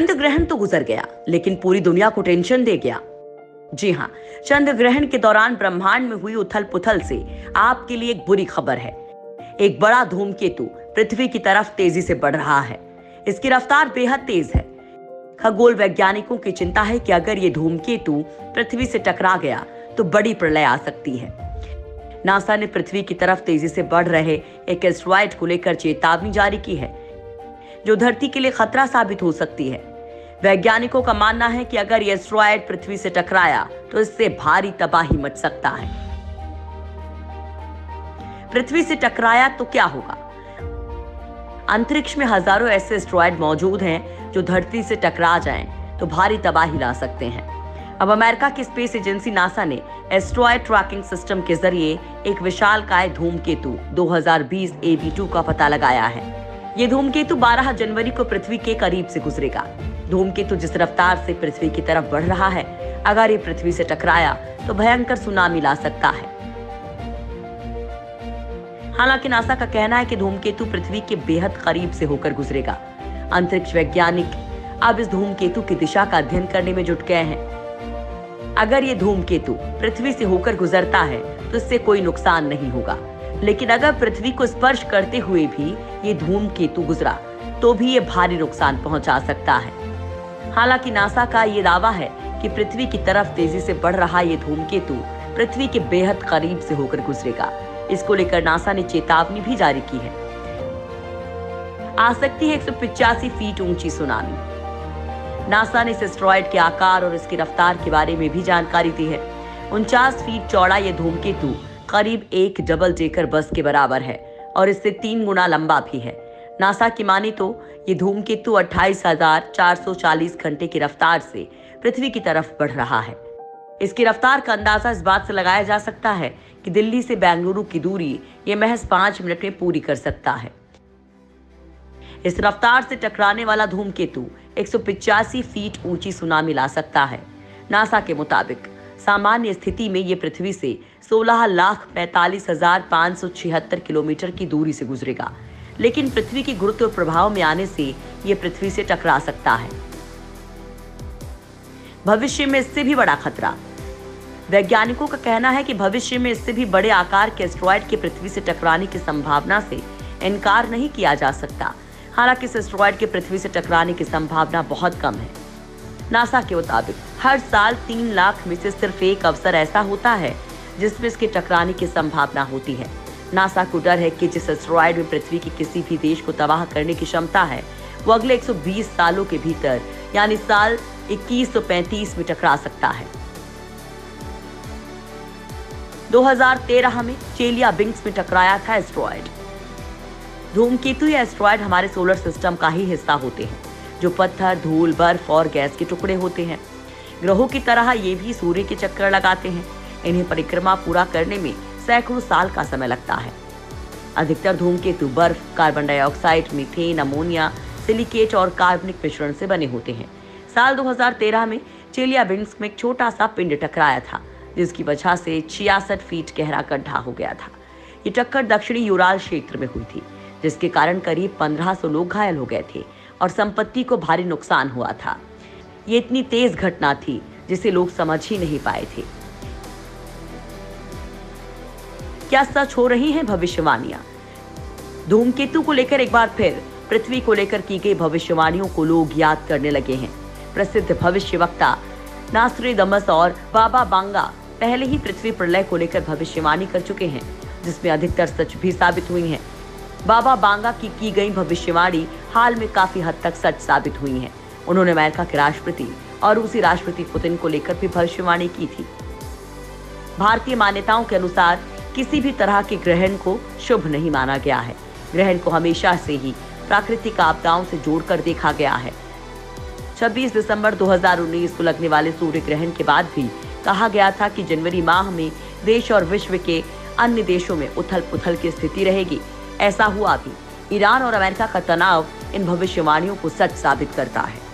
चंद्र ग्रहण तो गुजर गया, लेकिन पूरी दुनिया को टेंशन दे गया। जी हाँ, चंद्र ग्रहण के दौरान ब्रह्मांड में हुई उथल पुथल से आपके लिए एक बुरी खबर है। एक बड़ा धूमकेतु पृथ्वी की तरफ तेजी से बढ़ रहा है। इसकी रफ्तार बेहद तेज है। खगोल वैज्ञानिकों की चिंता है कि अगर ये धूमकेतु पृथ्वी से टकरा गया तो बड़ी प्रलय आ सकती है। नासा ने पृथ्वी की तरफ तेजी से बढ़ रहे एक एस्टेरॉयड को लेकर चेतावनी जारी की है, जो धरती के लिए खतरा साबित हो सकती है। वैज्ञानिकों का मानना है कि अगर यह एस्टेरॉयड पृथ्वी से टकराया तो इससे भारी तबाही मच सकता है। पृथ्वी से टकराया तो क्या होगा? अंतरिक्ष में हजारों ऐसे एस्टेरॉयड मौजूद हैं जो धरती से टकरा जाएं तो भारी तबाही ला सकते हैं। अब अमेरिका की स्पेस एजेंसी नासा ने एस्टेरॉयड ट्रैकिंग सिस्टम के जरिए एक विशालकाय धूमकेतु 2020 AB2 का पता लगाया है। ये धूमकेतु 12 जनवरी को पृथ्वी के करीब से गुजरेगा। धूमकेतु जिस रफ्तार से पृथ्वी की तरफ बढ़ रहा है, अगर ये पृथ्वी से टकराया तो भयंकर सुनामी ला सकता है। हालांकि नासा का कहना है कि धूमकेतु पृथ्वी के बेहद करीब से होकर गुजरेगा। अंतरिक्ष वैज्ञानिक अब इस धूमकेतु की दिशा का अध्ययन करने में जुट गए हैं। अगर ये धूमकेतु पृथ्वी से होकर गुजरता है तो इससे कोई नुकसान नहीं होगा, लेकिन अगर पृथ्वी को स्पर्श करते हुए भी ये धूमकेतु गुजरा तो भी ये भारी नुकसान पहुंचा सकता है। हालांकि नासा का ये दावा है कि पृथ्वी की तरफ तेजी से बढ़ रहा ये धूमकेतु पृथ्वी के बेहद करीब से होकर गुजरेगा। इसको लेकर नासा ने चेतावनी भी जारी की है। आ सकती है 185 फीट ऊंची सुनामी। नासा ने इस एस्टेरॉयड के आकार और इसकी रफ्तार के बारे में भी जानकारी दी है। 49 फीट चौड़ा ये धूमकेतु करीब एक डबल डेकर बस के बराबर है और इससे 3 गुना लंबा भी है। नासा की माने तो ये धूमकेतु 28,440 घंटे की रफ्तार से पृथ्वी की तरफ बढ़ रहा है। इसकी रफ्तार का अंदाजा इस बात से लगाया जा सकता है कि दिल्ली से बेंगलुरु की दूरी ये महज 5 मिनट में पूरी कर सकता है। इस रफ्तार से टकराने वाला धूमकेतु 185 फीट ऊंची सुनामी ला सकता है। नासा के मुताबिक सामान्य स्थिति में ये पृथ्वी से 16,45,576 किलोमीटर की दूरी से गुजरेगा, लेकिन पृथ्वी की गुरुत्व प्रभाव में आने से ये पृथ्वी से टकरा सकता है। भविष्य में इससे भी बड़ा खतरा। वैज्ञानिकों का कहना है कि भविष्य में इससे भी बड़े आकार के एस्टेरॉयड के पृथ्वी से टकराने की संभावना से इनकार नहीं किया जा सकता। हालांकि इस एस्टेरॉयड के पृथ्वी से टकराने की संभावना बहुत कम है। नासा के मुताबिक हर साल 3 लाख में से सिर्फ एक अवसर ऐसा होता है जिसमें इसके टकराने की संभावना होती है। नासा को डर है कि जिस एस्टेरॉयड में पृथ्वी के किसी भी देश को तबाह करने की क्षमता है, वो अगले 120 सालों के भीतर यानी साल 2135 में टकरा सकता है। 2013 में चेलियाबिंग्स में टकराया था एस्टेरॉयड। धूमकेतु या एस्टेरॉयड हमारे सोलर सिस्टम का ही हिस्सा होते हैं, जो पत्थर, धूल, बर्फ और गैस के टुकड़े होते हैं। ग्रहों की तरह ये भी सूर्य के चक्कर लगाते हैं। इन्हें परिक्रमा पूरा करने में सैकड़ों साल का समय लगता है। अधिकतर धूमकेतु बर्फ, carbon dioxide, methane, ammonia, silicate और कार्बनिक मिश्रण से बने होते हैं। साल 2013 में चेलियाबिंग्स में एक छोटा सा पिंड टकराया था, जिसकी वजह से 66 फीट गहरा गड्ढा हो गया था। ये टक्कर दक्षिणी यूराल क्षेत्र में हुई थी, जिसके कारण करीब 1500 लोग घायल हो गए थे और संपत्ति को भारी नुकसान हुआ था। ये इतनी तेज घटना थी जिसे लोग समझ ही नहीं पाए थे। क्या सच हो रही हैं भविष्यवाणियां? धूमकेतु को लेकर एक बार फिर पृथ्वी को लेकर की गई भविष्यवाणियों को लोग याद करने लगे हैं। प्रसिद्ध भविष्यवक्ता नास्ट्रेडमस और बाबा बांगा पहले ही पृथ्वी प्रलय को लेकर भविष्यवाणी कर चुके हैं, जिसमें अधिकतर सच भी साबित हुई हैं। बाबा बांगा की गई भविष्यवाणी हाल में काफी हद तक सच साबित हुई है। उन्होंने अमेरिका के राष्ट्रपति और रूसी राष्ट्रपति पुतिन को लेकर भी भविष्यवाणी की थी। भारतीय मान्यताओं के अनुसार किसी भी तरह के ग्रहण को शुभ नहीं माना गया है। ग्रहण को हमेशा से ही प्राकृतिक आपदाओं से जोड़कर देखा गया है। 26 दिसंबर 2019 को लगने वाले सूर्य ग्रहण के बाद भी कहा गया था कि जनवरी माह में देश और विश्व के अन्य देशों में उथल पुथल की स्थिति रहेगी। ऐसा हुआ भी। ईरान और अमेरिका का तनाव इन भविष्यवाणियों को सच साबित करता है।